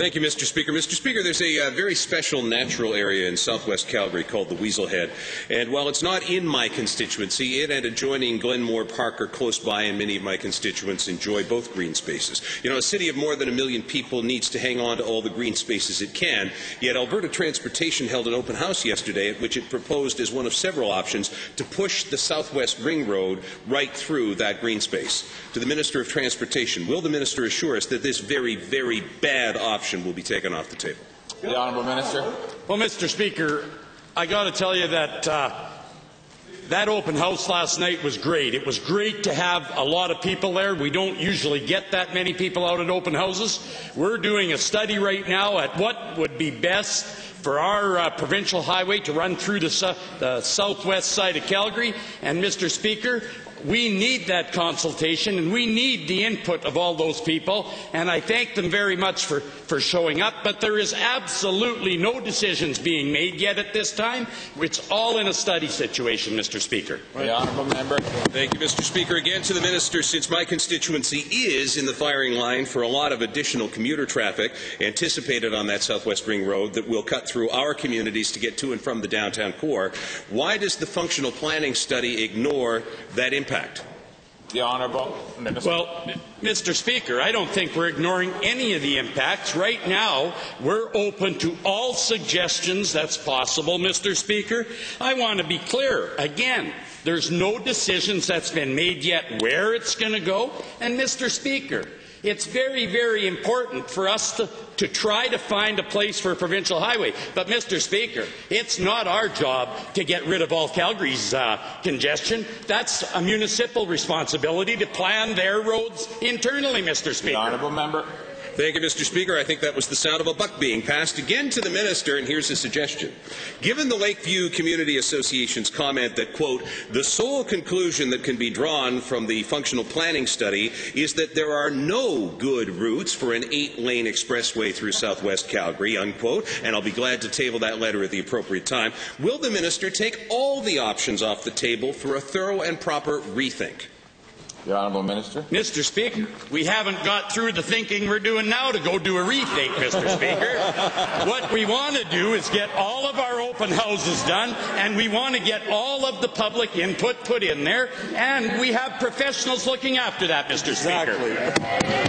Thank you, Mr. Speaker. Mr. Speaker, there's a very special natural area in southwest Calgary called the Weasel Head, and while it's not in my constituency, it and adjoining Glenmore Park are close by, and many of my constituents enjoy both green spaces. You know, a city of more than 1 million people needs to hang on to all the green spaces it can, yet Alberta Transportation held an open house yesterday at which it proposed as one of several options to push the Southwest Ring Road right through that green space. To the Minister of Transportation, will the Minister assure us that this very, very bad option will be taken off the table? The Honourable Minister. Well, Mr. Speaker, I got to tell you that that open house last night was great. It was great to have a lot of people there. We don't usually get that many people out at open houses. We're doing a study right now at what would be best for our provincial highway to run through the southwest side of Calgary. And, Mr. Speaker, we need that consultation and we need the input of all those people, and I thank them very much for showing up, but there is absolutely no decisions being made yet at this time. It's all in a study situation, Mr. Speaker. The Honourable Member. Thank you, Mr. Speaker. Again to the Minister, since my constituency is in the firing line for a lot of additional commuter traffic anticipated on that Southwest Ring Road that will cut through our communities to get to and from the downtown core, why does the functional planning study ignore that impact? The Honourable Minister. Well, Mr. Speaker, I don't think we're ignoring any of the impacts. Right now, we're open to all suggestions that's possible, Mr. Speaker. I want to be clear. Again, there's no decisions that's been made yet where it's going to go. And, Mr. Speaker, it's very, very important for us to try to find a place for a provincial highway. But, Mr. Speaker, it's not our job to get rid of all Calgary's congestion. That's a municipal responsibility to plan their roads internally, Mr. Speaker. The Honourable Member. Thank you, Mr. Speaker. I think that was the sound of a buck being passed. Again to the Minister, and here's a suggestion. Given the Lakeview Community Association's comment that, quote, the sole conclusion that can be drawn from the functional planning study is that there are no good routes for an 8-lane expressway through southwest Calgary, unquote, and I'll be glad to table that letter at the appropriate time, will the Minister take all the options off the table for a thorough and proper rethink? The Honourable Minister. Mr. Speaker, we haven't got through the thinking we're doing now to go do a rethink, Mr. Speaker. What we want to do is get all of our open houses done, and we want to get all of the public input put in there, and we have professionals looking after that, Mr. Speaker. Exactly.